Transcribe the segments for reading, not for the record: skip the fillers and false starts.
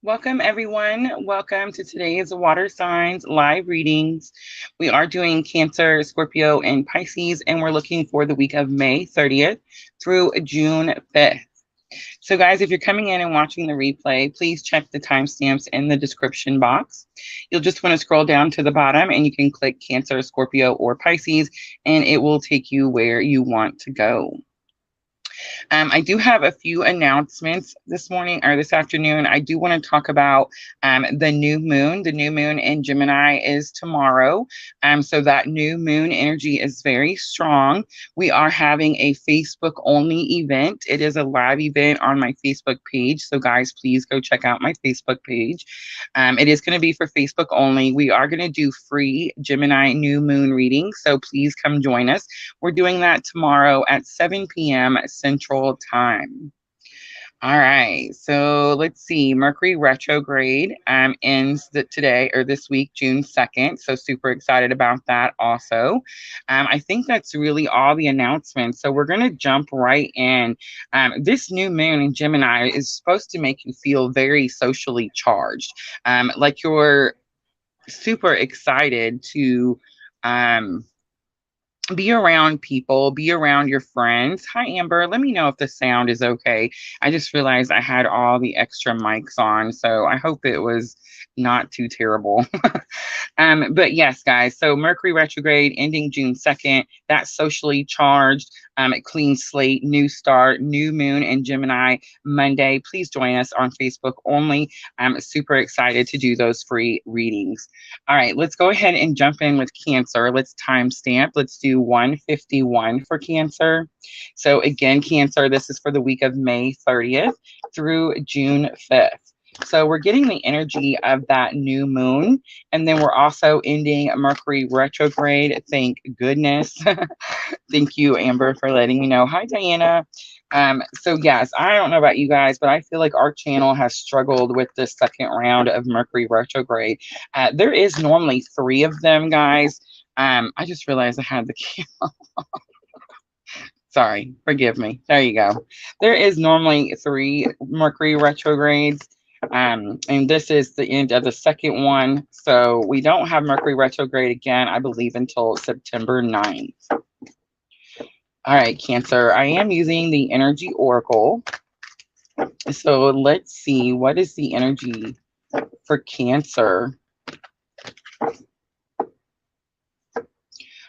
Welcome, everyone. Welcome to today's Water Signs live readings. We are doing Cancer, Scorpio, and Pisces, and we're looking for the week of May 30th through June 5th. So, guys, if you're coming in and watching the replay, please check the timestamps in the description box. You'll just want to scroll down to the bottom and you can click Cancer, Scorpio, or Pisces, and it will take you where you want to go. I do have a few announcements this morning or this afternoon. I do want to talk about the new moon. The new moon in Gemini is tomorrow. So that new moon energy is very strong. We are having a Facebook only event. It is a live event on my Facebook page. So guys, please go check out my Facebook page. It is going to be for Facebook only. We are going to do free Gemini new moon readings. So please come join us. We're doing that tomorrow at 7 p.m. Central Time. All right, so let's see. Mercury retrograde ends today or this week, June 2nd. So super excited about that also. I think that's really all the announcements. So we're going to jump right in. This new moon in Gemini is supposed to make you feel very socially charged, like you're super excited to be around people, be around your friends. Hi, Amber. Let me know if the sound is okay. I just realized I had all the extra mics on, so I hope it was not too terrible. But yes, guys, so Mercury retrograde ending June 2nd, that's socially charged, clean slate, new start, new moon in Gemini Monday. Please join us on Facebook only. I'm super excited to do those free readings. All right, let's go ahead and jump in with Cancer. Let's timestamp. Let's do 151 for Cancer. So again, Cancer, this is for the week of May 30th through June 5th. So we're getting the energy of that new moon. And then we're also ending Mercury retrograde. Thank goodness. Thank you, Amber, for letting me know. Hi, Diana. So yes, I don't know about you guys, but I feel like our channel has struggled with the second round of Mercury retrograde. There is normally 3 of them, guys. I just realized I had the camera. Sorry, forgive me. There you go. There is normally 3 Mercury retrogrades. And this is the end of the second one. So we don't have Mercury retrograde again, I believe, until September 9th. All right, Cancer, I am using the Energy Oracle. So let's see, what is the energy for Cancer?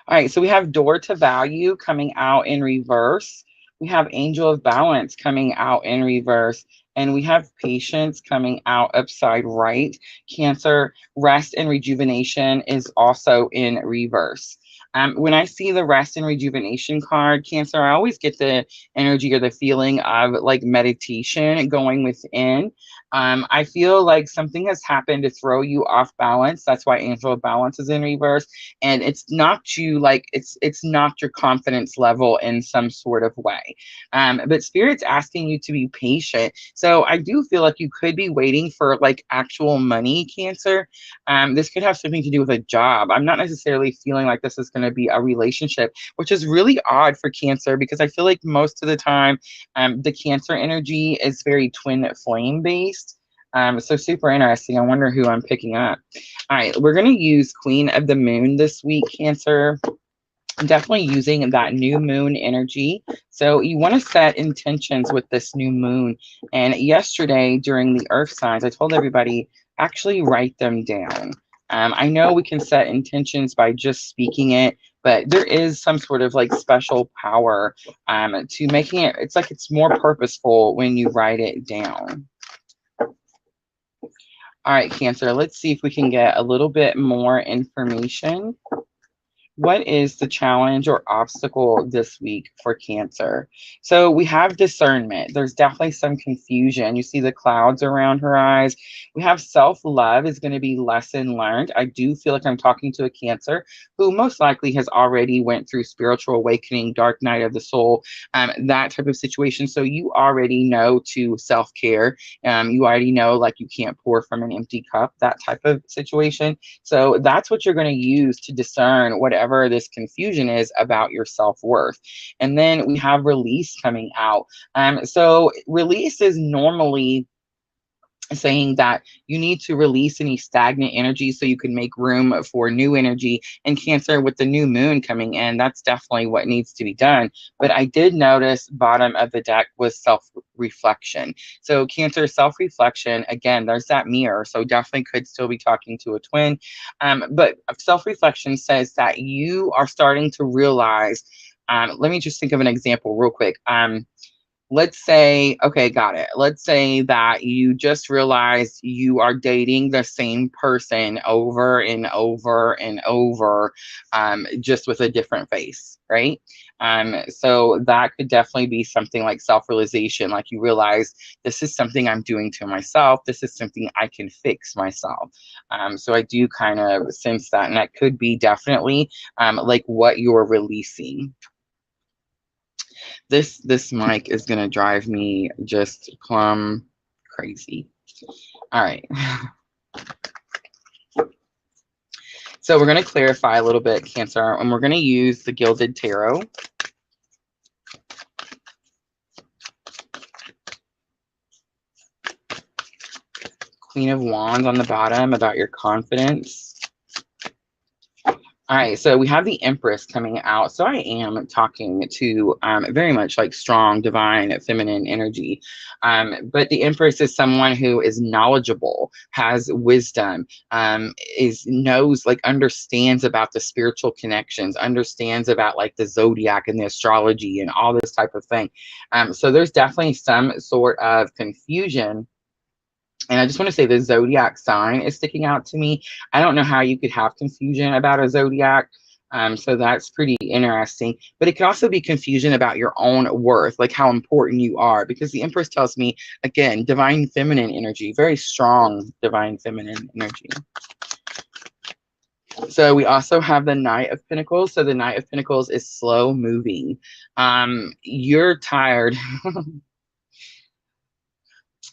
All right, so we have Door to Value coming out in reverse. We have Angel of Balance coming out in reverse. And we have Patience coming out upside right. Cancer, Rest and Rejuvenation is also in reverse. When I see the Rest and Rejuvenation card, Cancer, I always get the energy or the feeling of like meditation going within. I feel like something has happened to throw you off balance. That's why Angel of Balance is in reverse. And it's not you, like it's not your confidence level in some sort of way. But Spirit's asking you to be patient. So I do feel like you could be waiting for like actual money, Cancer. This could have something to do with a job. I'm not necessarily feeling like this is going to be a relationship, which is really odd for Cancer because I feel like most of the time the Cancer energy is very twin flame based. So super interesting. I wonder who I'm picking up. All right, we're going to use Queen of the Moon this week, Cancer. I'm definitely using that new moon energy. So you want to set intentions with this new moon. And yesterday during the Earth signs, I told everybody, actually write them down. I know we can set intentions by just speaking it, but there is some sort of like special power to making it, it's like it's more purposeful when you write it down. All right, Cancer, let's see if we can get a little bit more information. What is the challenge or obstacle this week for Cancer? So we have discernment. There's definitely some confusion. You see the clouds around her eyes. We have self-love is going to be lesson learned. I do feel like I'm talking to a Cancer who most likely has already went through spiritual awakening, dark night of the soul, that type of situation. So you already know to self-care. You already know like you can't pour from an empty cup, that type of situation. So that's what you're going to use to discern whatever this confusion is about your self-worth. And then we have release coming out. So release is normally saying that you need to release any stagnant energy so you can make room for new energy. And Cancer, with the new moon coming in, that's definitely what needs to be done. But I did notice bottom of the deck was self-reflection. So Cancer, self-reflection, again, there's that mirror. So definitely could still be talking to a twin. But self-reflection says that you are starting to realize, let me just think of an example real quick. Let's say, okay, got it. Let's say that you just realized you are dating the same person over and over and over, just with a different face, right? So that could definitely be something like self-realization, like you realize this is something I'm doing to myself. This is something I can fix myself. So I do kind of sense that, and that could be definitely like what you're releasing. This mic is gonna drive me just plumb crazy. All right. So we're gonna clarify a little bit, Cancer, and we're gonna use the Gilded Tarot. Queen of Wands on the bottom about your confidence. All right, so we have the Empress coming out. So I am talking to very much like strong, divine, feminine energy. But the Empress is someone who is knowledgeable, has wisdom, knows, like understands about the spiritual connections, understands about like the zodiac and the astrology and all this type of thing. So there's definitely some sort of confusion. And I just want to say the zodiac sign is sticking out to me. I don't know how you could have confusion about a zodiac. So that's pretty interesting. But it could also be confusion about your own worth, like how important you are, because the Empress tells me, again, divine feminine energy, very strong divine feminine energy. So we also have the Knight of Pentacles. So the Knight of Pentacles is slow moving. You're tired.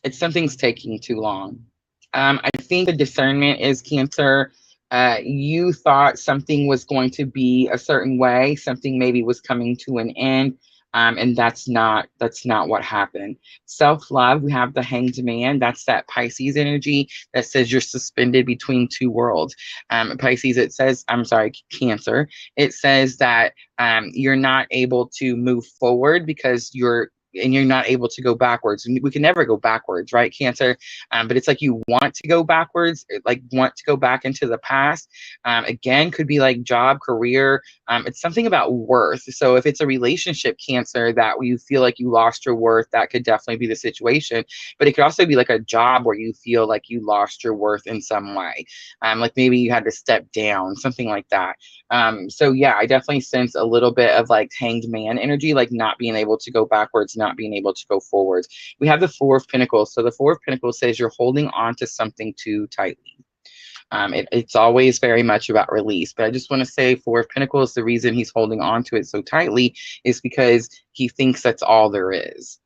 It's something's taking too long. I think the discernment is Cancer. You thought something was going to be a certain way, something maybe was coming to an end, and that's not what happened. Self-love, we have the Hanged Man. That's that Pisces energy that says you're suspended between two worlds. Pisces, it says, I'm sorry, Cancer. It says that you're not able to move forward because you're not able to go backwards. And we can never go backwards, right, Cancer? But it's like you want to go backwards, like want to go back into the past. Again, could be like job, career. It's something about worth. So if it's a relationship, Cancer, that you feel like you lost your worth, that could definitely be the situation. But it could also be like a job where you feel like you lost your worth in some way. Like maybe you had to step down, something like that. So yeah, I definitely sense a little bit of like Hanged Man energy, like not being able to go backwards, not being able to go forwards. We have the Four of Pentacles. So the Four of Pentacles says you're holding on to something too tightly. It's always very much about release, but I just want to say Four of Pentacles, the reason he's holding on to it so tightly is because he thinks that's all there is.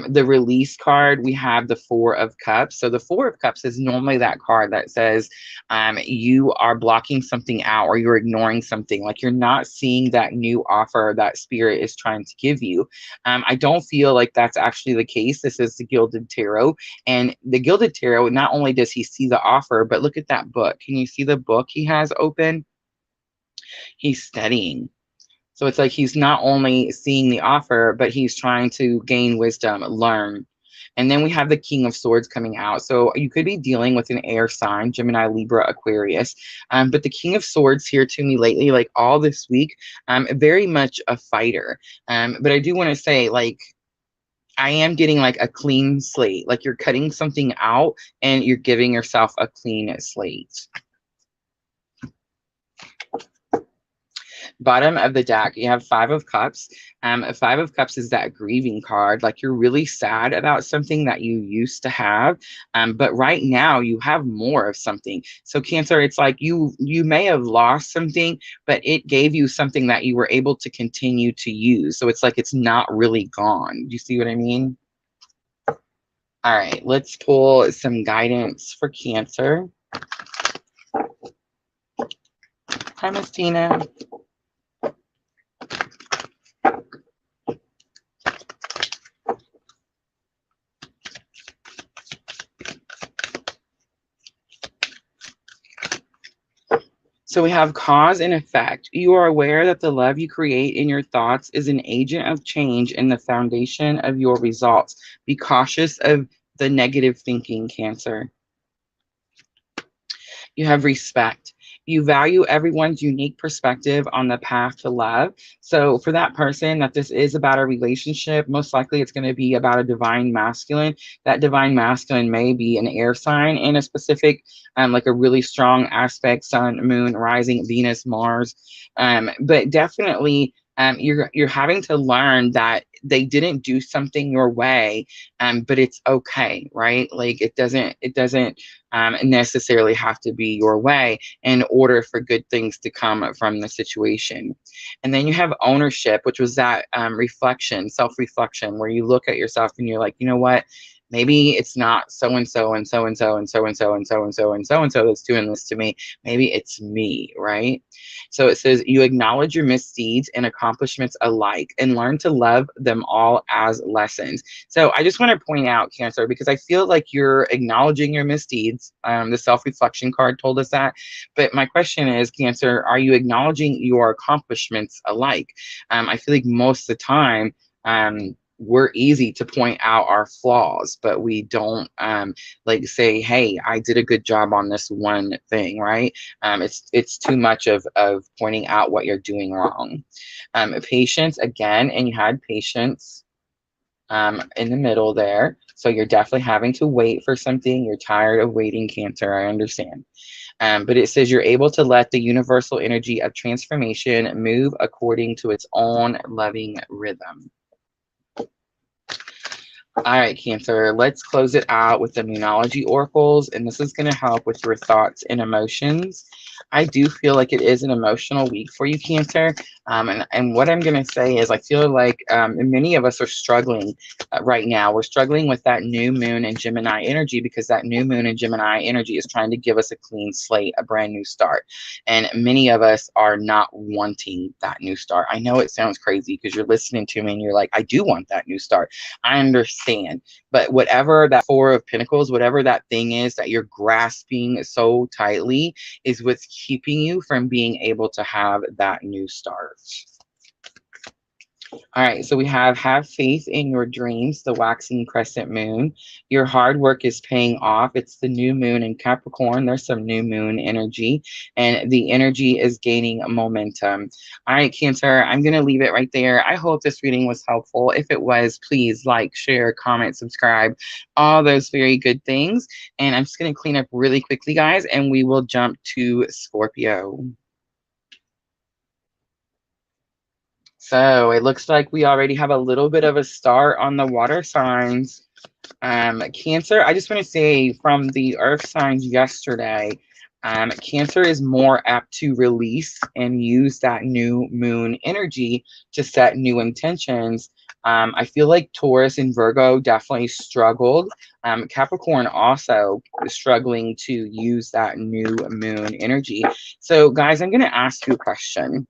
The release card, we have the Four of Cups. So the Four of Cups is normally that card that says you are blocking something out or you're ignoring something, like you're not seeing that new offer that spirit is trying to give you. I don't feel like that's actually the case. This is the Gilded Tarot. And the Gilded Tarot, not only does he see the offer, but look at that book. Can you see the book he has open? He's studying. So it's like he's not only seeing the offer, but he's trying to gain wisdom, learn. And then we have the King of Swords coming out. So you could be dealing with an air sign, Gemini, Libra, Aquarius. But the King of Swords here to me lately, like all this week, very much a fighter. But I do want to say, like, I am getting like a clean slate, like you're cutting something out and you're giving yourself a clean slate. Bottom of the deck, you have Five of Cups. Five of Cups is that grieving card. Like you're really sad about something that you used to have, but right now you have more of something. So Cancer, it's like you may have lost something, but it gave you something that you were able to continue to use. So it's like it's not really gone. Do you see what I mean? All right, let's pull some guidance for Cancer. Hi, Miss Tina. So we have cause and effect. You are aware that the love you create in your thoughts is an agent of change and the foundation of your results. Be cautious of the negative thinking, Cancer. You have respect. You value everyone's unique perspective on the path to love. So, for that person that this is about a relationship, most likely it's going to be about a divine masculine. That divine masculine may be an air sign in a specific, like a really strong aspect, sun, moon, rising, Venus, Mars. But definitely, you're having to learn that they didn't do something your way, but it's okay, right? Like it doesn't necessarily have to be your way in order for good things to come from the situation. And then you have ownership, which was that reflection, self-reflection, where you look at yourself and you're like, you know what? Maybe it's not so and so and so and so and so and so and so and so and so and so that's doing this to me. Maybe it's me, right? So it says you acknowledge your misdeeds and accomplishments alike and learn to love them all as lessons. So I just want to point out, Cancer, because I feel like you're acknowledging your misdeeds. The self-reflection card told us that. But my question is, Cancer, are you acknowledging your accomplishments alike? I feel like most of the time, we're easy to point out our flaws, but we don't like say, hey, I did a good job on this one thing, right? It's too much of pointing out what you're doing wrong. Patience again, and you had patience in the middle there. So you're definitely having to wait for something. You're tired of waiting, Cancer. I understand. But it says you're able to let the universal energy of transformation move according to its own loving rhythm. All right, Cancer, let's close it out with the Moonology Oracles, and this is going to help with your thoughts and emotions. I do feel like it is an emotional week for you, Cancer. And what I'm going to say is I feel like many of us are struggling right now. We're struggling with that new moon and Gemini energy because that new moon and Gemini energy is trying to give us a clean slate, a brand new start. And many of us are not wanting that new start. I know it sounds crazy because you're listening to me and you're like, I do want that new start. I understand. But whatever that Four of Pentacles, whatever that thing is that you're grasping so tightly is what's keeping you from being able to have that new start. All right, so we have faith in your dreams, the waxing crescent moon. Your hard work is paying off. It's the new moon in Capricorn. There's some new moon energy, and the energy is gaining momentum. All right, Cancer, I'm going to leave it right there. I hope this reading was helpful. If it was, please like, share, comment, subscribe, all those very good things. And I'm just going to clean up really quickly, guys, and we will jump to Scorpio. So it looks like we already have a little bit of a start on the water signs. Cancer, I just want to say from the earth signs yesterday, Cancer is more apt to release and use that new moon energy to set new intentions. I feel like Taurus and Virgo definitely struggled. Capricorn also is struggling to use that new moon energy. So guys, I'm going to ask you a question.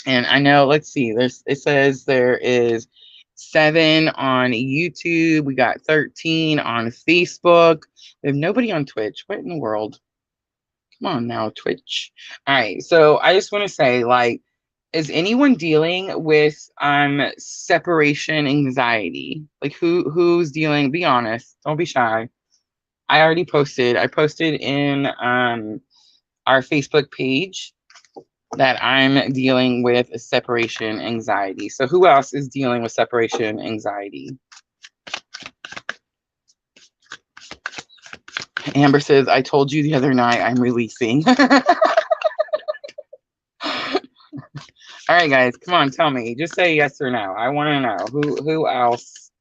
And I know, let's see, it says there is 7 on YouTube. We got 13 on Facebook. We have nobody on Twitch. What in the world? Come on now, Twitch. All right. So I just want to say, like, is anyone dealing with separation anxiety? Like who's dealing? Be honest. Don't be shy. I already posted. I posted in our Facebook page that I'm dealing with separation anxiety. So who else is dealing with separation anxiety? Amber says, I told you the other night I'm releasing. All right, guys, come on, tell me. Just say yes or no. I want to know who else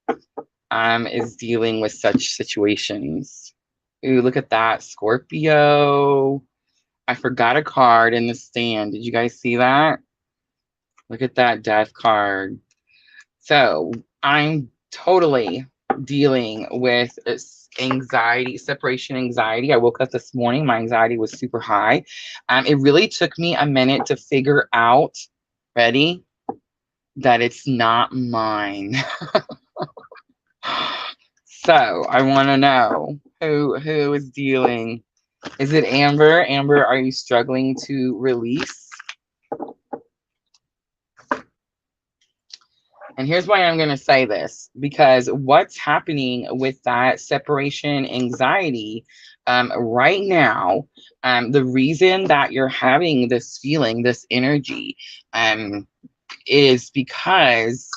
is dealing with such situations. Ooh, look at that, Scorpio. I forgot a card in the stand. Did you guys see that? Look at that death card. So I'm totally dealing with anxiety, separation anxiety. I woke up this morning. My anxiety was super high. It really took me a minute to figure out, ready, that it's not mine. So I want to know who is dealing Is it Amber? Amber, are you struggling to release? And here's why I'm going to say this, because what's happening with that separation anxiety right now, the reason that you're having this feeling, this energy, is because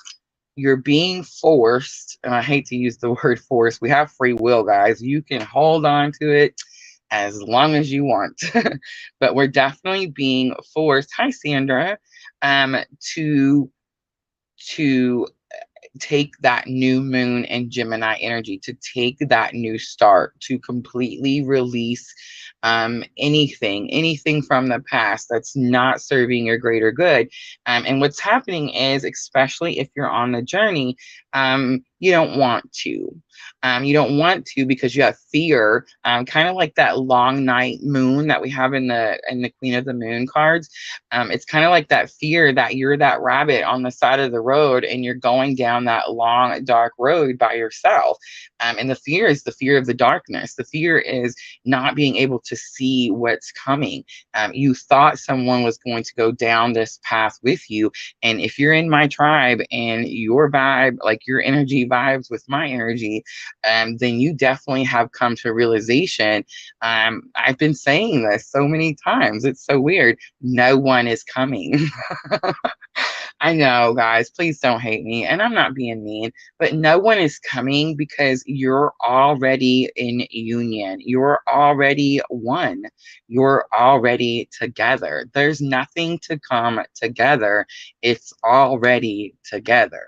you're being forced. And I hate to use the word force. We have free will, guys. You can hold on to it as long as you want. But we're definitely being forced. Hi, Sandra. To take that new moon and Gemini energy, to take that new start, to completely release anything from the past that's not serving your greater good. And what's happening is, especially if you're on the journey, you don't want to. You don't want to because you have fear, kind of like that long night moon that we have in the Queen of the Moon cards. It's kind of like that fear that you're that rabbit on the side of the road and you're going down that long, dark road by yourself. And the fear is the fear of the darkness. The fear is not being able to see what's coming. You thought someone was going to go down this path with you. And if you're in my tribe and your vibe, like your energy vibes with my energy, then you definitely have come to realization. I've been saying this so many times. It's so weird. No one is coming. I know, guys, please don't hate me. And I'm not being mean, but no one is coming because you're already in union. You're already one. You're already together. There's nothing to come together. It's already together.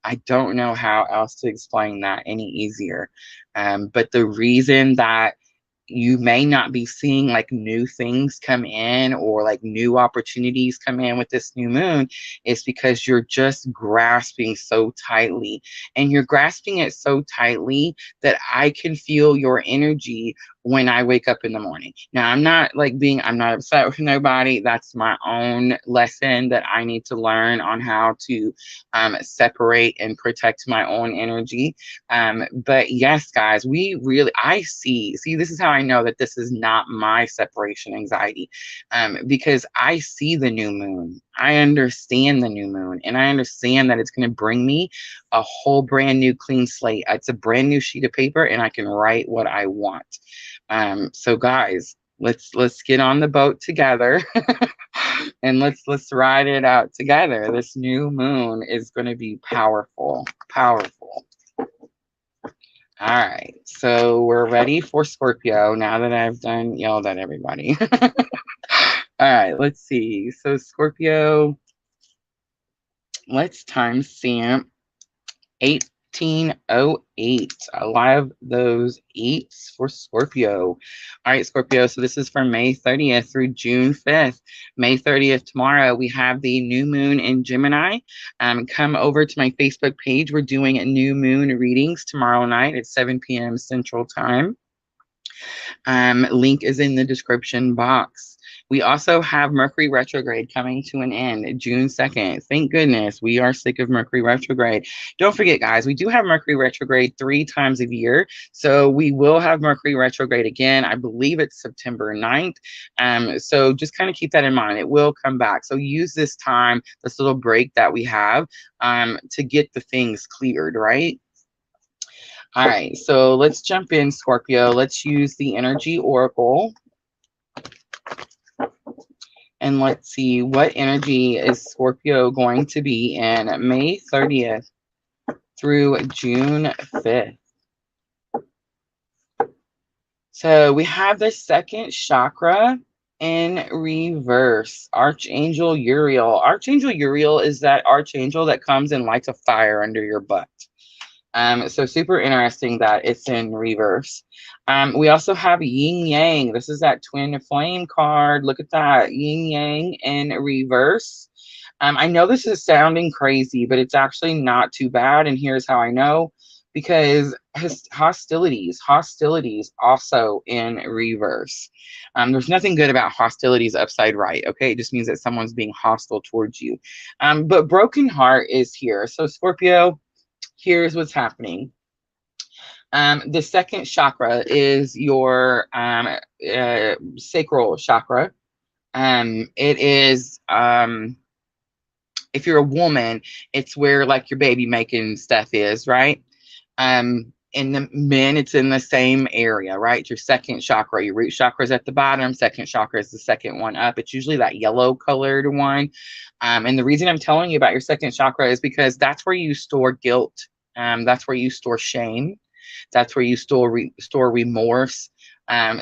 I don't know how else to explain that any easier. But the reason that you may not be seeing like new things come in or like new opportunities come in with this new moon is because you're just grasping so tightly, and you're grasping it so tightly that I can feel your energy when I wake up in the morning. Now, I'm not upset with nobody. That's my own lesson that I need to learn on how to separate and protect my own energy. But yes, guys, this is how I know that this is not my separation anxiety, because I see the new moon. I understand the new moon, and I understand that it's going to bring me a whole brand new clean slate. It's a brand new sheet of paper, and I can write what I want. So guys, let's get on the boat together. And let's ride it out together. This new moon is going to be powerful. All right, so we're ready for Scorpio now that I've done yelled at everybody. All right, let's see. So Scorpio, let's timestamp 1808. A lot of those eights for Scorpio. All right, Scorpio, so this is from May 30th through June 5th. May 30th, tomorrow, we have the new moon in Gemini. Come over to my Facebook page. We're doing new moon readings tomorrow night at 7 p.m. Central Time. Link is in the description box. We also have Mercury Retrograde coming to an end June 2nd. Thank goodness we are sick of Mercury Retrograde. Don't forget, guys, we do have Mercury Retrograde 3 times a year. So we will have Mercury Retrograde again. I believe it's September 9th. So just kind of keep that in mind. It will come back. So use this time, this little break that we have, to get the things cleared, right? All right, so let's jump in, Scorpio. Let's use the Energy Oracle. And let's see, what energy is Scorpio going to be in May 30th through June 5th? So we have the second chakra in reverse, Archangel Uriel. Archangel Uriel is that archangel that comes and lights a fire under your butt. So super interesting that it's in reverse. We also have Yin Yang. This is that twin flame card. Look at that, Yin Yang in reverse. I know this is sounding crazy, but it's actually not too bad. And here's how I know, because hostilities also in reverse. There's nothing good about hostilities upside right. Okay, it just means that someone's being hostile towards you. But broken heart is here. So Scorpio, here's what's happening. The second chakra is your sacral chakra. It is if you're a woman, it's where like your baby making stuff is, right? In the men, it's in the same area, right? Your second chakra, your root chakra is at the bottom. Second chakra is the second one up. It's usually that yellow colored one. And the reason I'm telling you about your second chakra is because that's where you store guilt. That's where you store shame. That's where you store remorse.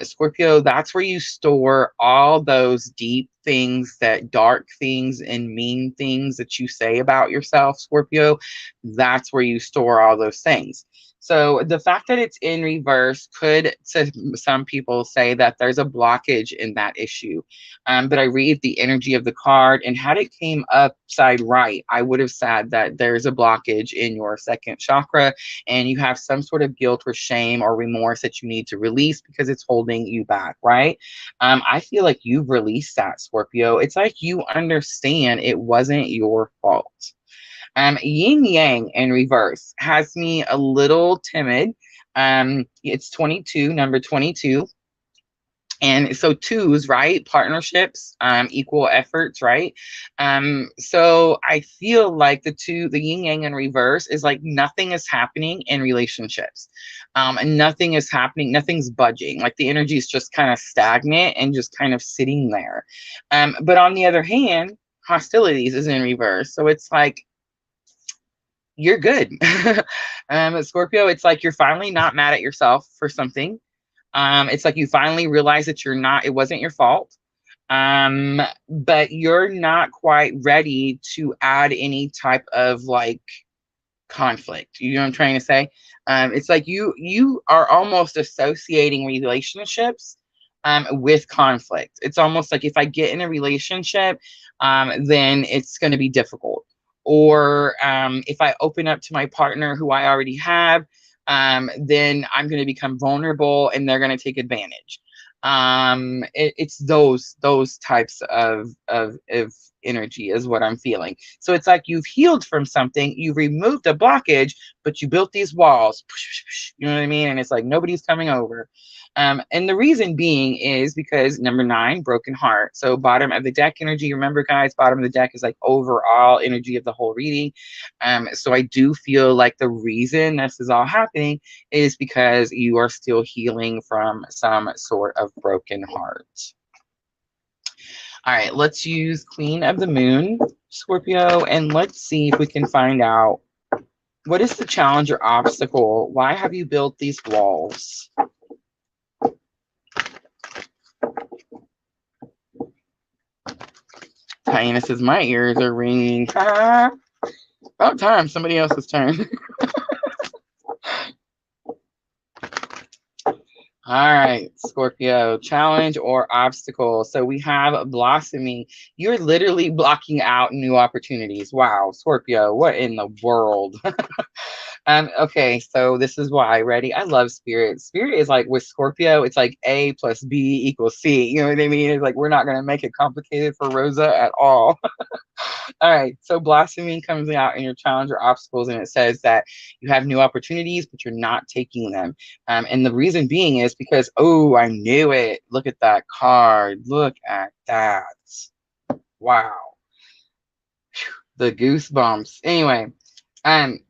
Scorpio, that's where you store all those deep things, that dark things and mean things that you say about yourself, Scorpio. That's where you store all those things. So the fact that it's in reverse could, to some people, say that there's a blockage in that issue. But I read the energy of the card, and had it came upside right, I would have said that there's a blockage in your second chakra, and you have some sort of guilt or shame or remorse that you need to release because it's holding you back, right? I feel like you've released that, Scorpio. It's like you understand it wasn't your fault. Yin Yang in reverse has me a little timid. It's 22, number 22. And so twos, right? Partnerships, equal efforts, right? So I feel like the yin yang in reverse is like nothing is happening in relationships. And nothing is happening, nothing's budging. Like the energy is just kind of stagnant and just kind of sitting there. But on the other hand, hostilities is in reverse. So it's like, you're good. Scorpio, it's like you're finally not mad at yourself for something. It's like you finally realize that it wasn't your fault. But you're not quite ready to add any type of like conflict. You know what I'm trying to say? It's like you are almost associating relationships with conflict. It's almost like if I get in a relationship, then it's going to be difficult. Or if I open up to my partner who I already have, then I'm going to become vulnerable and they're going to take advantage. It's those types of energy is what I'm feeling. So it's like you've healed from something, you've removed a blockage, but you built these walls. You know what I mean? And it's like nobody's coming over. And the reason being is because number 9, broken heart. So bottom of the deck energy, remember guys, bottom of the deck is like overall energy of the whole reading. So I do feel like the reason this is all happening is because you are still healing from some sort of broken heart. All right, let's use Queen of the Moon, Scorpio, and let's see if we can find out what is the challenge or obstacle? Why have you built these walls? Hyannis says, my ears are ringing. About time, somebody else's turn. All right, Scorpio, challenge or obstacle. So we have blossoming. You're literally blocking out new opportunities. Wow, Scorpio, what in the world? Okay, so this is why. Ready? I love spirit. Spirit is like with Scorpio, it's like A plus B equals C. You know what I mean? It's like we're not gonna make it complicated for Rosa at all. All right, so blossoming comes out in your challenge or obstacles, and it says that you have new opportunities, but you're not taking them. And the reason being is because, oh, I knew it. Look at that card. Look at that. Wow. The goosebumps. Anyway,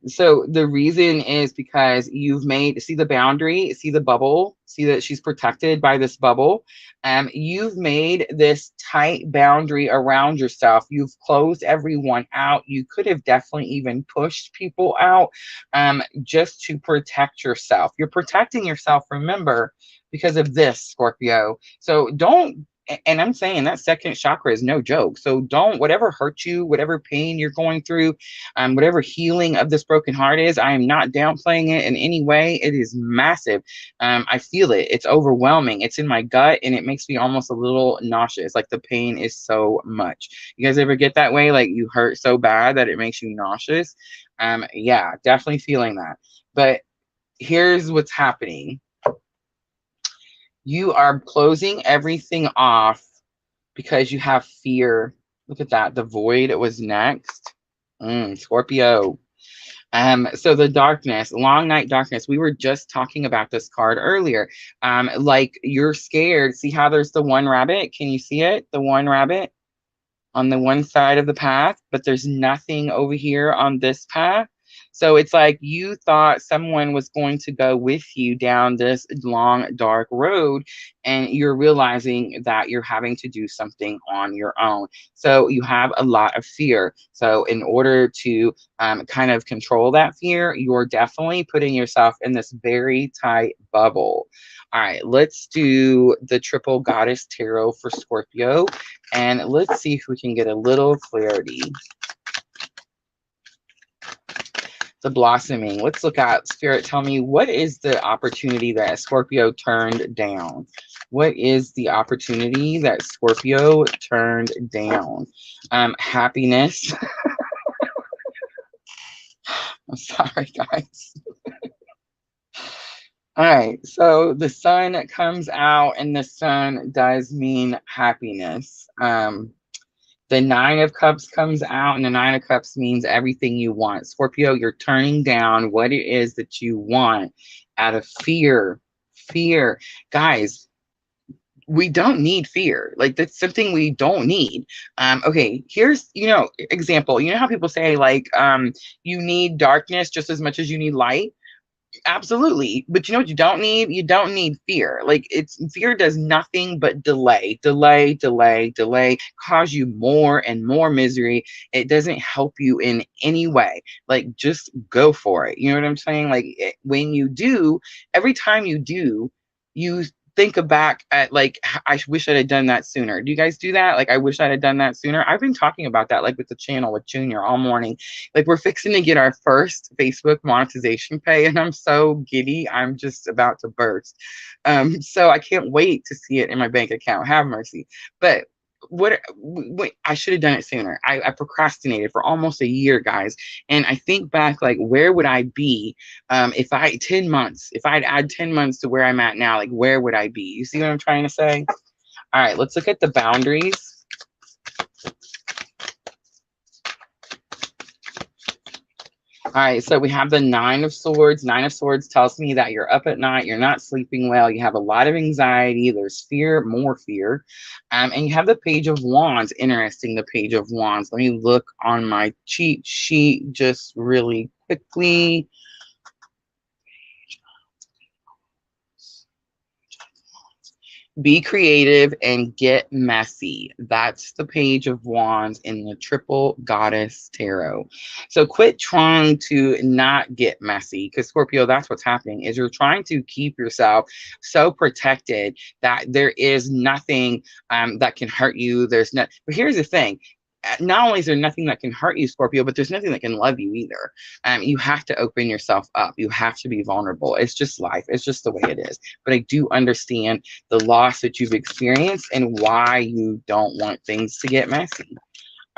so the reason is because you've made, see the boundary, see the bubble, see that she's protected by this bubble. You've made this tight boundary around yourself. You've closed everyone out. You could have definitely even pushed people out, just to protect yourself. You're protecting yourself, remember, because of this, Scorpio. So don't, and I'm saying that second chakra is no joke. So don't, whatever hurt you, whatever pain you're going through, whatever healing of this broken heart is, I am not downplaying it in any way. It is massive. I feel it. It's overwhelming. It's in my gut, and it makes me almost a little nauseous. Like the pain is so much. You guys ever get that way? Like you hurt so bad that it makes you nauseous? Yeah, definitely feeling that. But here's what's happening. You are closing everything off because you have fear. Look at that. The void was next. Scorpio. So the darkness, long night darkness, we were just talking about this card earlier. Like you're scared. See how there's the one rabbit? Can you see it? The one rabbit on the one side of the path, but there's nothing over here on this path. So it's like you thought someone was going to go with you down this long, dark road, and you're realizing that you're having to do something on your own. So you have a lot of fear. So in order to kind of control that fear, you're definitely putting yourself in this very tight bubble. All right, let's do the triple goddess tarot for Scorpio, and let's see if we can get a little clarity. The blossoming. Let's look at Spirit. Tell me, what is the opportunity that Scorpio turned down? What is the opportunity that Scorpio turned down? Happiness. I'm sorry, guys. All right, so the sun comes out, and the sun does mean happiness. The Nine of Cups comes out, and the Nine of Cups means everything you want. Scorpio, you're turning down what it is that you want out of fear. Fear. Guys, we don't need fear. Like, that's something we don't need. Okay, here's, example. You know how people say, like, you need darkness just as much as you need light? Absolutely. But you know what you don't need? You don't need fear. Like, fear does nothing but delay, cause you more and more misery. It doesn't help you in any way. Like, just go for it. You know what I'm saying? Like, when you do, every time you do, you think back at, like, I wish I'd have done that sooner. Do you guys do that? Like, I wish I'd have done that sooner. I've been talking about that, like, with the channel with Junior all morning. Like, we're fixing to get our first Facebook monetization pay, and I'm so giddy. I'm just about to burst. So I can't wait to see it in my bank account. Have mercy. But what I should have done it sooner. I procrastinated for almost a year, guys. And I think back, like, where would I be if I 10 months, if I'd add 10 months to where I'm at now, like, where would I be? You see what I'm trying to say? All right, let's look at the boundaries. All right, so we have the Nine of Swords. Nine of Swords tells me that you're up at night, you're not sleeping well, you have a lot of anxiety, there's fear, more fear. And you have the Page of Wands. Interesting, the Page of Wands. Let me look on my cheat sheet just really quickly. Be creative and get messy. That's the Page of Wands in the Triple Goddess Tarot. So quit trying to not get messy, because Scorpio, that's what's happening, is you're trying to keep yourself so protected that there is nothing that can hurt you. There's not. But here's the thing. Not only is there nothing that can hurt you, Scorpio, but there's nothing that can love you either. You have to open yourself up. You have to be vulnerable. It's just life. It's just the way it is. But I do understand the loss that you've experienced and why you don't want things to get messy.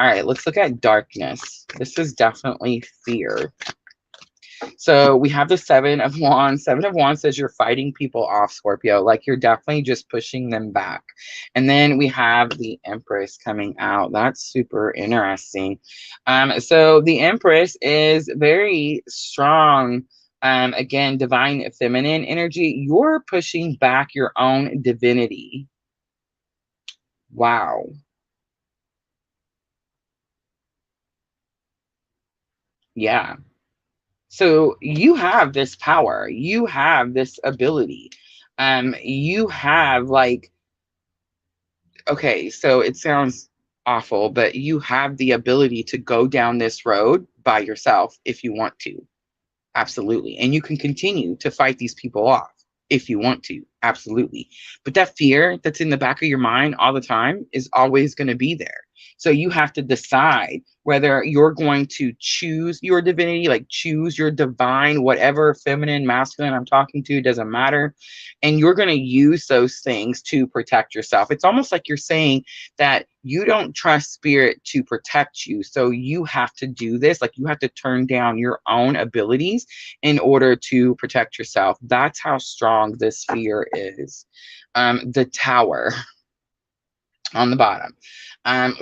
All right, let's look at darkness. This is definitely fear. So we have the Seven of Wands. Seven of Wands says you're fighting people off, Scorpio. Like, you're definitely just pushing them back. And then we have the Empress coming out. That's super interesting. So the Empress is very strong. Again, divine feminine energy. You're pushing back your own divinity. Wow. Yeah. So you have this power, you have this ability. You have, like, okay, so it sounds awful, but you have the ability to go down this road by yourself if you want to. Absolutely. And you can continue to fight these people off if you want to. Absolutely. But that fear that's in the back of your mind all the time is always going to be there. So you have to decide whether you're going to choose your divinity, like choose your divine, whatever feminine, masculine I'm talking to, doesn't matter. And you're going to use those things to protect yourself. It's almost like you're saying that you don't trust spirit to protect you. So you have to do this. Like, you have to turn down your own abilities in order to protect yourself. That's how strong this fear is. The Tower on the bottom.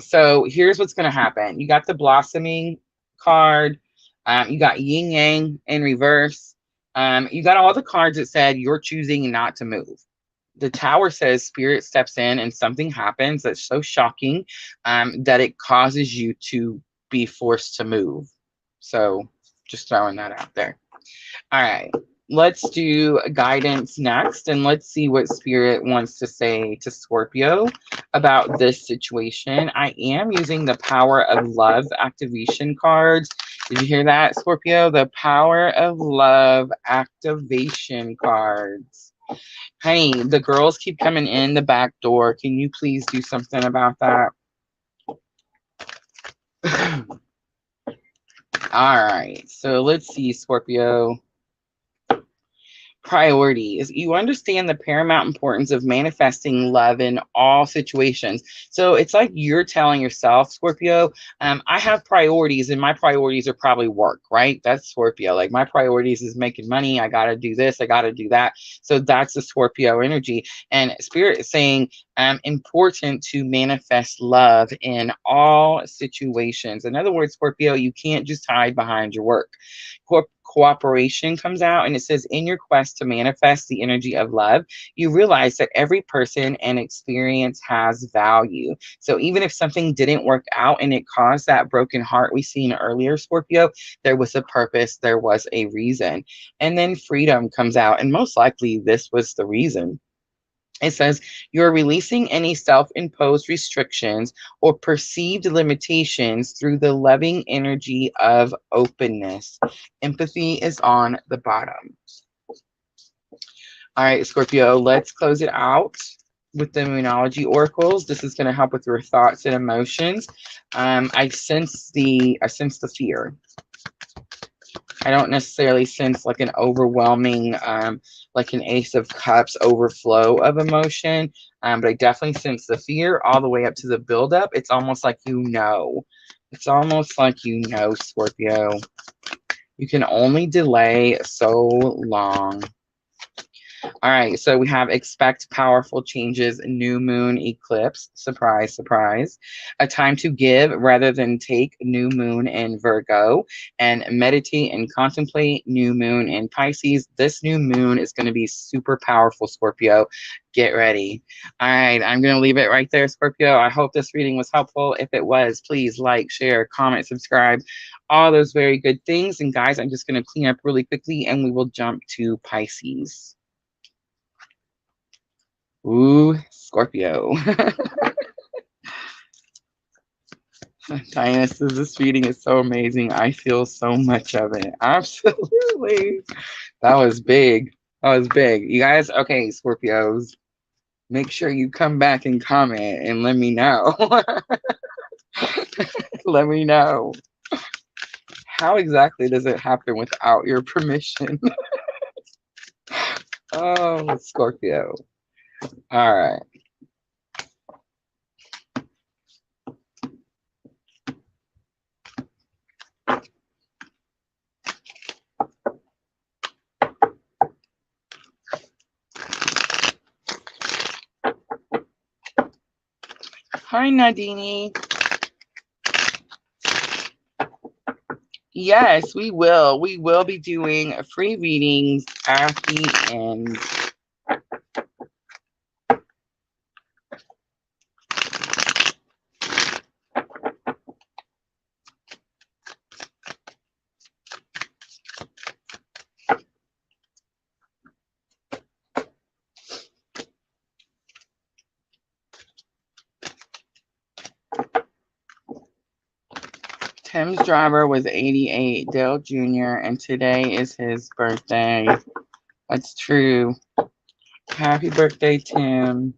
So here's what's going to happen. You got the blossoming card. You got yin yang in reverse. You got all the cards that said you're choosing not to move. The Tower says spirit steps in and something happens that's so shocking that it causes you to be forced to move. So just throwing that out there. All right, let's do guidance next, and let's see what Spirit wants to say to Scorpio about this situation. I am using the Power of Love activation cards. Did you hear that, Scorpio? The Power of Love activation cards. Honey, the girls keep coming in the back door. Can you please do something about that? All right, so let's see, Scorpio. Priorities. You understand the paramount importance of manifesting love in all situations. So it's like you're telling yourself, Scorpio, I have priorities, and my priorities are probably work, right? That's Scorpio. Like, my priorities is making money. I got to do this. I got to do that. So that's the Scorpio energy. And Spirit is saying, important to manifest love in all situations. In other words, Scorpio, you can't just hide behind your work. Cooperation comes out, and it says, in your quest to manifest the energy of love, you realize that every person and experience has value. So even if something didn't work out and it caused that broken heart we seen earlier, Scorpio, there was a purpose, there was a reason. And then freedom comes out, and most likely this was the reason. It says you're releasing any self-imposed restrictions or perceived limitations through the loving energy of openness. Empathy is on the bottom. All right, Scorpio, let's close it out with the Moonology oracles. This is going to help with your thoughts and emotions. I sense the fear. I don't necessarily sense like an overwhelming, like an Ace of Cups overflow of emotion, but I definitely sense the fear all the way up to the buildup. It's almost like you know. It's almost like you know, Scorpio. You can only delay so long. All right, so we have expect powerful changes, new moon eclipse, surprise, surprise. A time to give rather than take, new moon in Virgo, and meditate and contemplate, new moon in Pisces. This new moon is going to be super powerful, Scorpio. Get ready. All right, I'm going to leave it right there, Scorpio. I hope this reading was helpful. If it was, please like, share, comment, subscribe, all those very good things. And guys, I'm just going to clean up really quickly and we will jump to Pisces. Ooh, Scorpio. Diana says this reading is so amazing. I feel so much of it. Absolutely. That was big. That was big. You guys, okay, Scorpios, make sure you come back and comment and let me know. Let me know. How exactly does it happen without your permission? Oh, Scorpio. All right. Hi, Nadini. Yes, we will. We will be doing free readings at the end. Tim's driver was 88, Dale Jr., and today is his birthday. That's true. Happy birthday, Tim.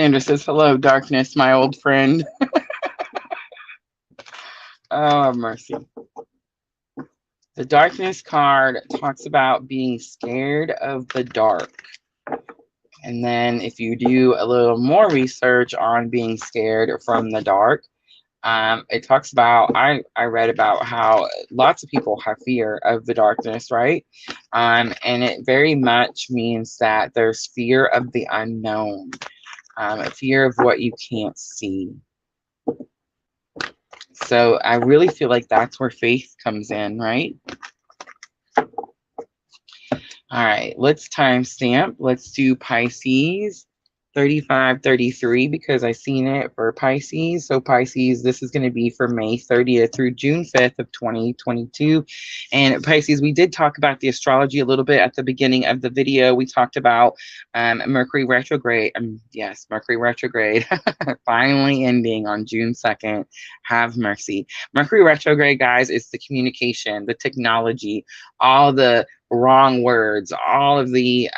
Sandra says, hello, darkness, my old friend. Oh, mercy. The darkness card talks about being scared of the dark. And then if you do a little more research on being scared from the dark, it talks about, I read about how lots of people have fear of the darkness, right? And it very much means that there's fear of the unknown, a fear of what you can't see. So I really feel like that's where faith comes in, right? All right, let's timestamp. Let's do Pisces 3533 because I seen it for Pisces. So Pisces, this is going to be for May 30th through June 5th of 2022. And Pisces, we did talk about the astrology a little bit at the beginning of the video. We talked about Mercury Retrograde. Yes, Mercury Retrograde finally ending on June 2nd. Have mercy. Mercury Retrograde, guys, is the communication, the technology, all the wrong words, all of the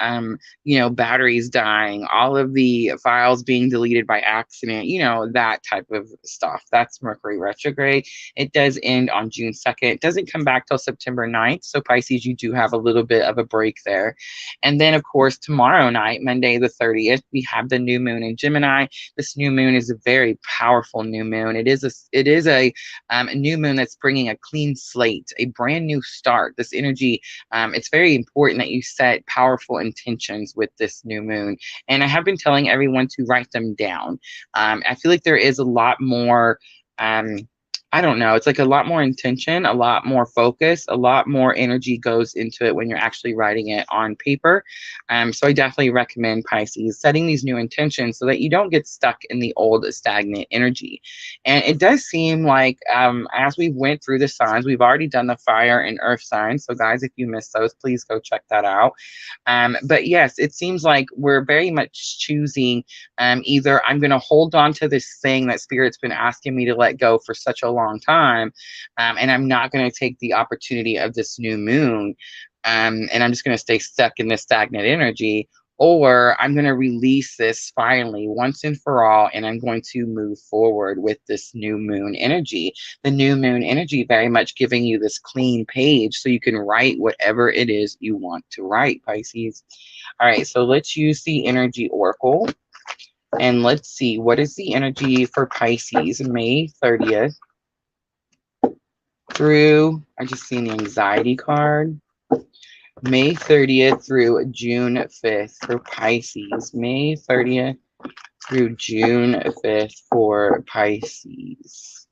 batteries dying, all of the files being deleted by accident, that type of stuff. That's Mercury retrograde. It does end on June 2nd. It doesn't come back till September 9th. So Pisces, you do have a little bit of a break there. And then of course, tomorrow night, Monday the 30th, we have the new moon in Gemini. This new moon is a very powerful new moon. It is a new moon that's bringing a clean slate, a brand new start. This energy, it's very important that you set powerful intentions with this new moon. And I have been telling everyone to write them down. I feel like there is a lot more, I don't know, it's like a lot more intention, a lot more focus, a lot more energy goes into it when you're actually writing it on paper. So I definitely recommend, Pisces, setting these new intentions so that you don't get stuck in the old stagnant energy. And it does seem like as we went through the signs, we've already done the fire and earth signs. So guys, if you missed those, please go check that out. But yes, it seems like we're very much choosing either I'm going to hold on to this thing that Spirit's been asking me to let go for such a long time, and I'm not going to take the opportunity of this new moon, and I'm just going to stay stuck in this stagnant energy, or I'm going to release this finally once and for all, and I'm going to move forward with this new moon energy. The new moon energy very much giving you this clean page so you can write whatever it is you want to write, Pisces. All right, so let's use the energy oracle. And let's see, what is the energy for Pisces May 30th through, I just seen the anxiety card, May 30th through June 5th for Pisces. May 30th through June 5th for Pisces.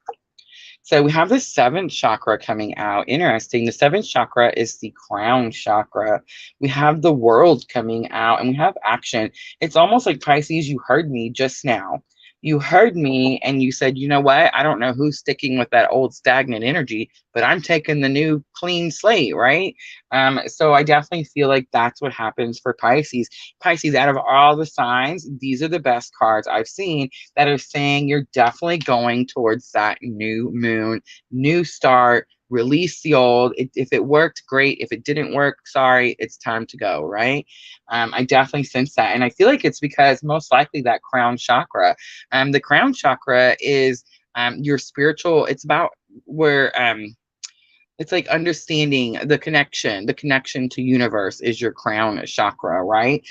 So we have the seventh chakra coming out. Interesting. The seventh chakra is the crown chakra. We have the world coming out, and we have action. It's almost like, Pisces, you heard me just now. You heard me and you said, you know what? I don't know who's sticking with that old stagnant energy, but I'm taking the new clean slate, right? So I definitely feel like that's what happens for Pisces. Pisces, out of all the signs, these are the best cards I've seen that are saying you're definitely going towards that new moon, new start. Release the old. If it worked, great. If it didn't work, sorry, it's time to go, right? I definitely sense that. And I feel like it's because most likely that crown chakra. The crown chakra is your spiritual, it's about where it's like understanding the connection to universe is your crown chakra, right?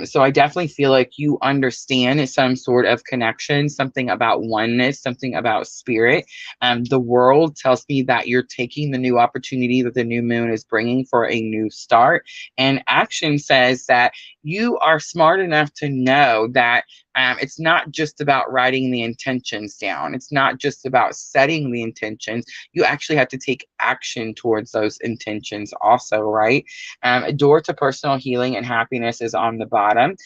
So I definitely feel like you understand some sort of connection, something about oneness, something about spirit. The world tells me that you're taking the new opportunity that the new moon is bringing for a new start. And action says that you are smart enough to know that it's not just about writing the intentions down. It's not just about setting the intentions. You actually have to take action towards those intentions also, right? A door to personal healing and happiness is on the bottom.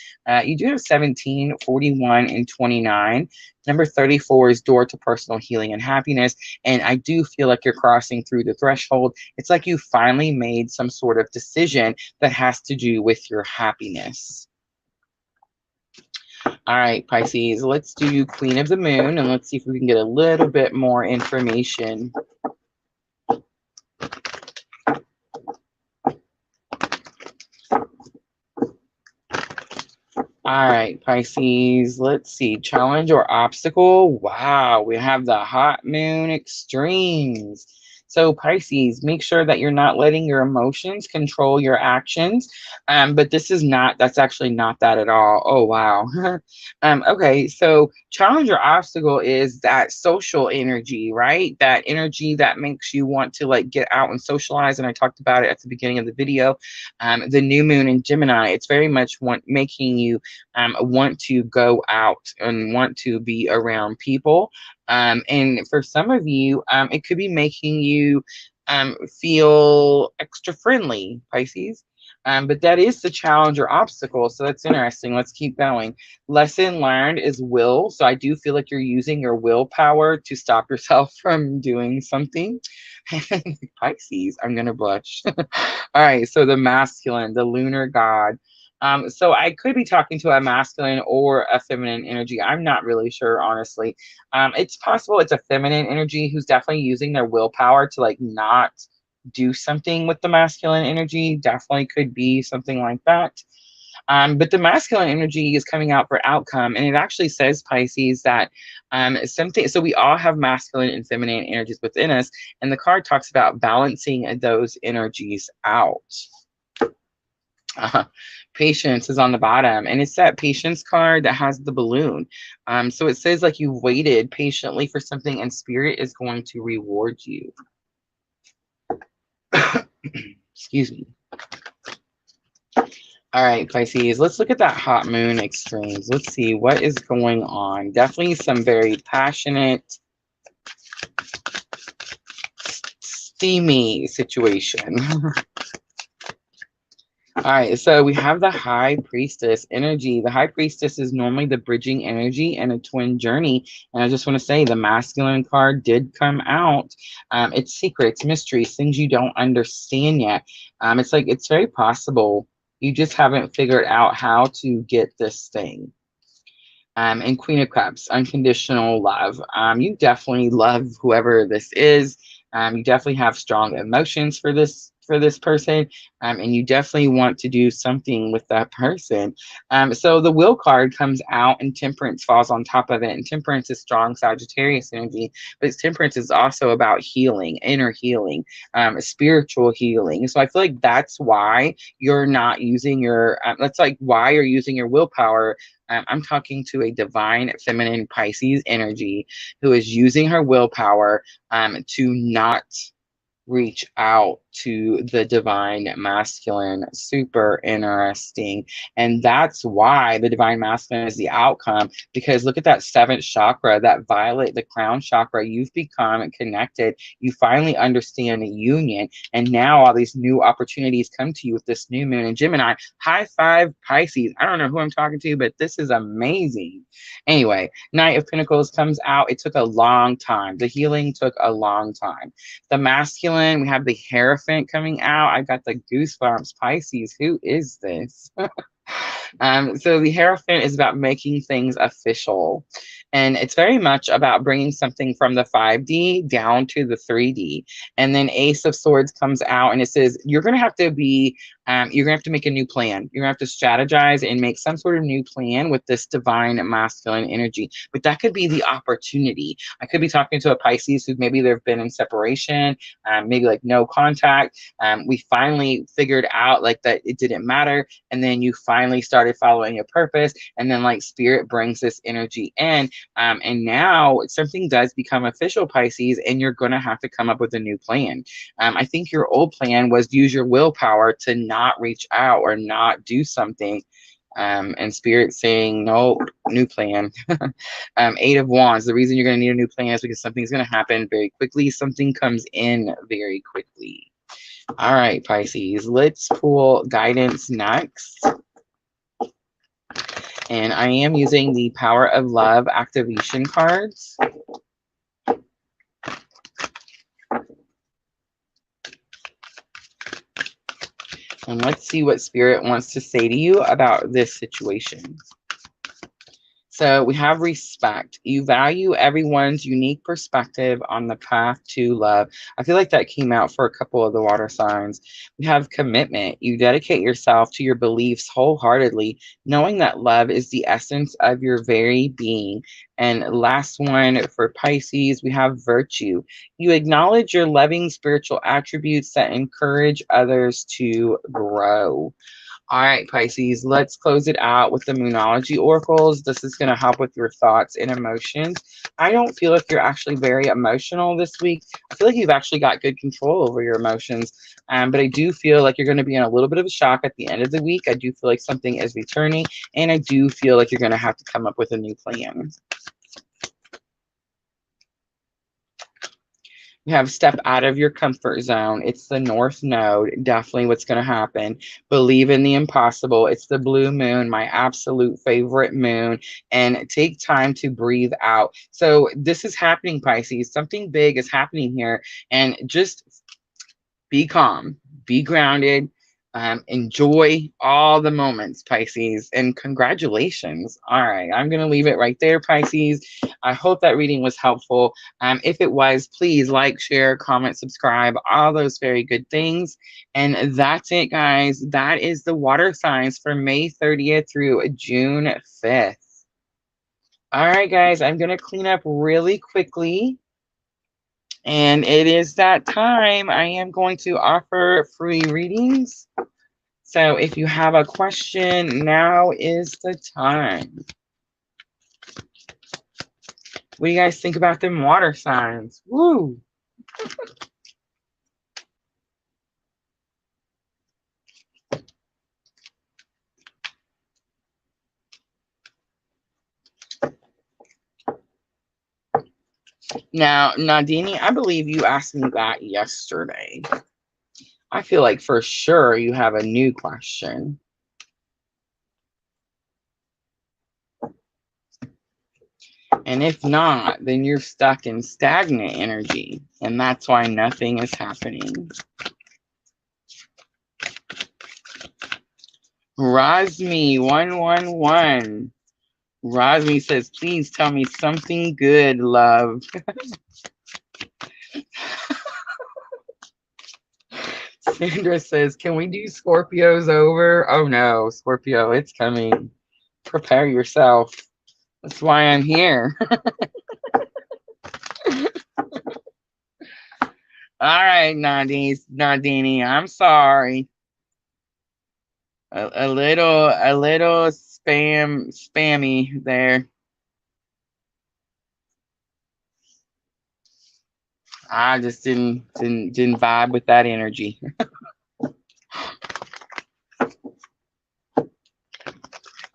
You do have 17, 41, and 29. Number 34 is door to personal healing and happiness. And I do feel like you're crossing through the threshold. It's like you finally made some sort of decision that has to do with your happiness. All right, Pisces, let's do Queen of the Moon, and let's see if we can get a little bit more information. All right, Pisces, let's see. Challenge or obstacle? Wow, we have the hot moon extremes. So, Pisces, make sure that you're not letting your emotions control your actions. But this is not, that's actually not that at all. Oh, wow. Okay, so challenge or obstacle is that social energy, right? That energy that makes you want to like get out and socialize. And I talked about it at the beginning of the video. The new moon in Gemini, it's very much making you want to go out and want to be around people. And for some of you, it could be making you feel extra friendly, Pisces. But that is the challenge or obstacle. So that's interesting. Let's keep going. Lesson learned is will. So I do feel like you're using your willpower to stop yourself from doing something. Pisces, I'm going to blush. All right. So the masculine, the lunar god. So I could be talking to a masculine or a feminine energy. I'm not really sure, honestly. It's possible it's a feminine energy who's definitely using their willpower to like not do something with the masculine energy. Definitely could be something like that. But the masculine energy is coming out for outcome. And it actually says, Pisces, that something, so we all have masculine and feminine energies within us. And the card talks about balancing those energies out. Uh, Patience is on the bottom, and it's that patience card that has the balloon. So it says like you've waited patiently for something, and spirit is going to reward you. Excuse me. All right, Pisces, let's look at that hot moon extremes. Let's see what is going on. Definitely some very passionate, steamy situation. All right, so we have the High Priestess energy. The High Priestess is normally the bridging energy and a twin journey. And I just want to say the masculine card did come out. It's secrets, mysteries, things you don't understand yet. It's like it's very possible you just haven't figured out how to get this thing. And Queen of Cups, unconditional love. You definitely love whoever this is. You definitely have strong emotions for this person, and you definitely want to do something with that person. So the Will card comes out, and Temperance falls on top of it. And Temperance is strong Sagittarius energy, but Temperance is also about healing, inner healing, spiritual healing. So I feel like that's why you're not using your. That's like why you're using your willpower. I'm talking to a divine feminine Pisces energy who is using her willpower to not reach out to the divine masculine. Super interesting. And that's why the divine masculine is the outcome, because look at that seventh chakra, that violet, the crown chakra. You've become connected. You finally understand the union. And now all these new opportunities come to you with this new moon in Gemini. High five, Pisces. I don't know who I'm talking to, but this is amazing. Anyway, Knight of Pentacles comes out. It took a long time. The healing took a long time. The masculine, we have the Hierophant coming out. I got the goosebumps. Pisces, who is this? So the Hierophant is about making things official. And it's very much about bringing something from the 5D down to the 3D. And then Ace of Swords comes out, and it says, you're going to have to be, you're going to have to make a new plan. You're going to have to strategize and make some sort of new plan with this divine masculine energy. But that could be the opportunity. I could be talking to a Pisces who maybe they've been in separation, maybe like no contact. We finally figured out like that it didn't matter. And then you finally started following your purpose. And then like spirit brings this energy in. And now something does become official, Pisces, and you're going to have to come up with a new plan. I think your old plan was use your willpower to not reach out or not do something. And spirit saying, no, new plan. Eight of Wands. The reason you're going to need a new plan is because something's going to happen very quickly. Something comes in very quickly. All right, Pisces, let's pull guidance next. And I am using the Power of Love activation cards. And let's see what Spirit wants to say to you about this situation. So we have respect. You value everyone's unique perspective on the path to love. I feel like that came out for a couple of the water signs. We have commitment. You dedicate yourself to your beliefs wholeheartedly, knowing that love is the essence of your very being. And last one for Pisces, we have virtue. You acknowledge your loving spiritual attributes that encourage others to grow. All right, Pisces, let's close it out with the Moonology oracles. This is going to help with your thoughts and emotions. I don't feel like you're actually very emotional this week. I feel like you've actually got good control over your emotions. But I do feel like you're going to be in a little bit of a shock at the end of the week. I do feel like something is returning, and I do feel like you're going to have to come up with a new plan. You have step out of your comfort zone. It's the North Node. Definitely what's going to happen. Believe in the impossible. It's the blue moon, my absolute favorite moon. And take time to breathe out. So this is happening, Pisces. Something big is happening here. And just be calm, be grounded, enjoy all the moments, Pisces, and congratulations. All right, I'm going to leave it right there, Pisces. I hope that reading was helpful. If it was, please like, share, comment, subscribe, all those very good things. And that's it, guys. That is the water signs for May 30th through June 5th. All right, guys, I'm going to clean up really quickly. And it is that time. I am going to offer free readings. So if you have a question, now is the time. What do you guys think about them water signs? Woo! Now, Nadini, I believe you asked me that yesterday. I feel like for sure you have a new question. And if not, then you're stuck in stagnant energy. And that's why nothing is happening. Razmi 111. Razmi says, please tell me something good, love. Sandra says, can we do Scorpios over? Oh no, Scorpio, it's coming. Prepare yourself. That's why I'm here. All right, Nadini, I'm sorry. A little spammy there. I just didn't vibe with that energy.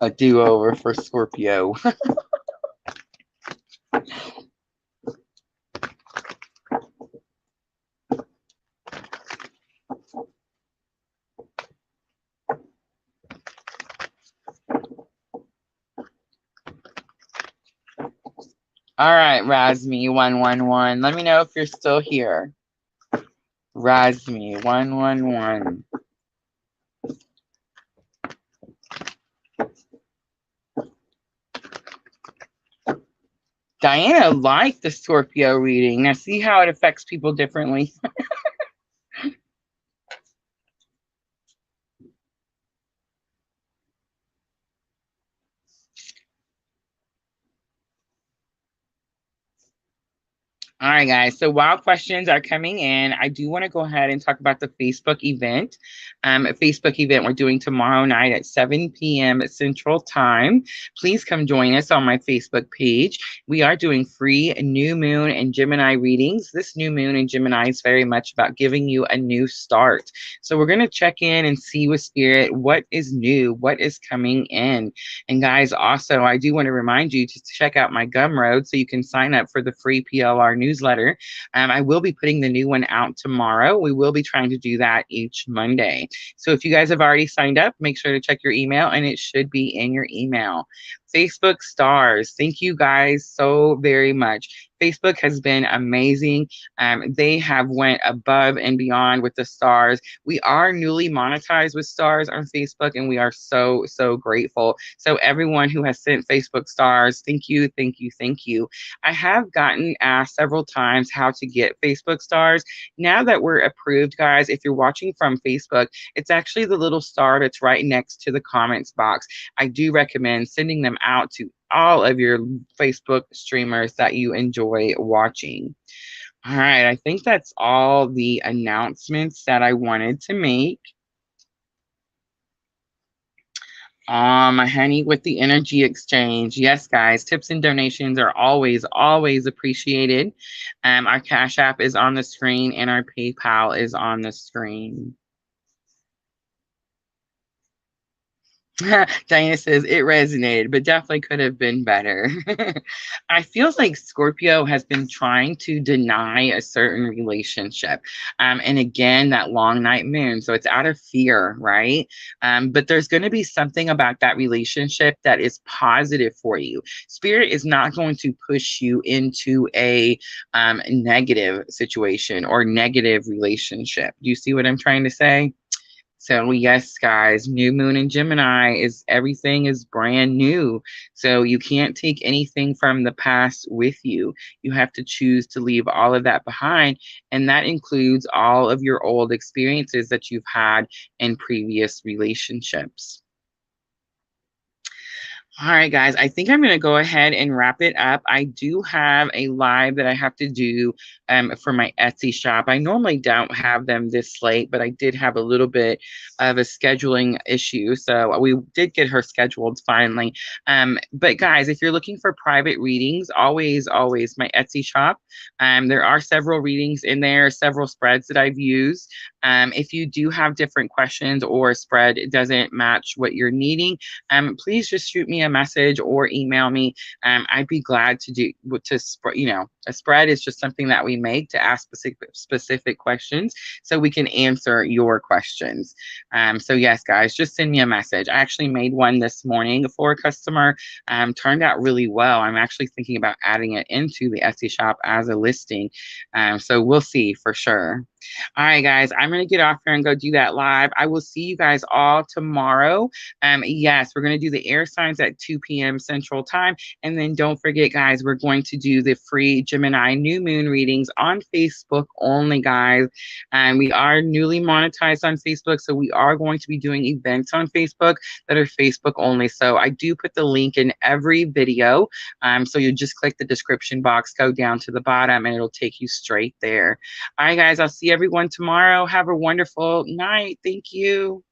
A do-over for Scorpio. All right, Razmi 111. Let me know if you're still here. Razmi 111. Diana liked the Scorpio reading. Now see how it affects people differently. All right, guys. So while questions are coming in, I do want to go ahead and talk about the Facebook event. A Facebook event we're doing tomorrow night at 7 p.m. Central Time. Please come join us on my Facebook page. We are doing free new moon and Gemini readings. This new moon in Gemini is very much about giving you a new start. So we're going to check in and see with Spirit what is new, what is coming in. And guys, also, I do want to remind you to check out my Gumroad so you can sign up for the free PLR newsletter. I will be putting the new one out tomorrow. We will be trying to do that each Monday. So if you guys have already signed up, make sure to check your email and it should be in your email. Facebook stars. Thank you guys so very much. Facebook has been amazing. They have went above and beyond with the stars. We are newly monetized with stars on Facebook, and we are so, so grateful. So everyone who has sent Facebook stars, thank you, thank you, thank you. I have gotten asked several times how to get Facebook stars. Now that we're approved, guys, if you're watching from Facebook, it's actually the little star that's right next to the comments box. I do recommend sending them out to all of your Facebook streamers that you enjoy watching. All right, I think that's all the announcements that I wanted to make. My honey with the energy exchange. Yes, guys, tips and donations are always, always appreciated. Our Cash App is on the screen and our PayPal is on the screen. Diana says it resonated, but definitely could have been better. I feel like Scorpio has been trying to deny a certain relationship. And again, that long night moon. So it's out of fear, right? But there's going to be something about that relationship that is positive for you. Spirit is not going to push you into a negative situation or negative relationship. Do you see what I'm trying to say? So yes, guys, new moon in Gemini is everything is brand new. So you can't take anything from the past with you. You have to choose to leave all of that behind. And that includes all of your old experiences that you've had in previous relationships. All right, guys, I think I'm going to go ahead and wrap it up. I do have a live that I have to do for my Etsy shop. I normally don't have them this late, but I did have a little bit of a scheduling issue. So we did get her scheduled finally. But guys, if you're looking for private readings, always, always my Etsy shop. There are several readings in there, several spreads that I've used. If you do have different questions or a spread doesn't match what you're needing, please just shoot me a message or email me. I'd be glad to do a spread is just something that we make to ask specific questions so we can answer your questions. So yes, guys, just send me a message. I actually made one this morning for a customer. Turned out really well. I'm actually thinking about adding it into the Etsy shop as a listing. So we'll see for sure. All right, guys, I'm going to get off here and go do that live. I will see you guys all tomorrow. Yes, we're going to do the air signs at 2 p.m. Central Time. And then don't forget, guys, we're going to do the free Gemini New Moon readings on Facebook only, guys. We are newly monetized on Facebook, so we are going to be doing events on Facebook that are Facebook only. So I do put the link in every video. So you just click the description box, go down to the bottom, and it'll take you straight there. All right, guys, I'll see everyone tomorrow. Have a wonderful night. Thank you.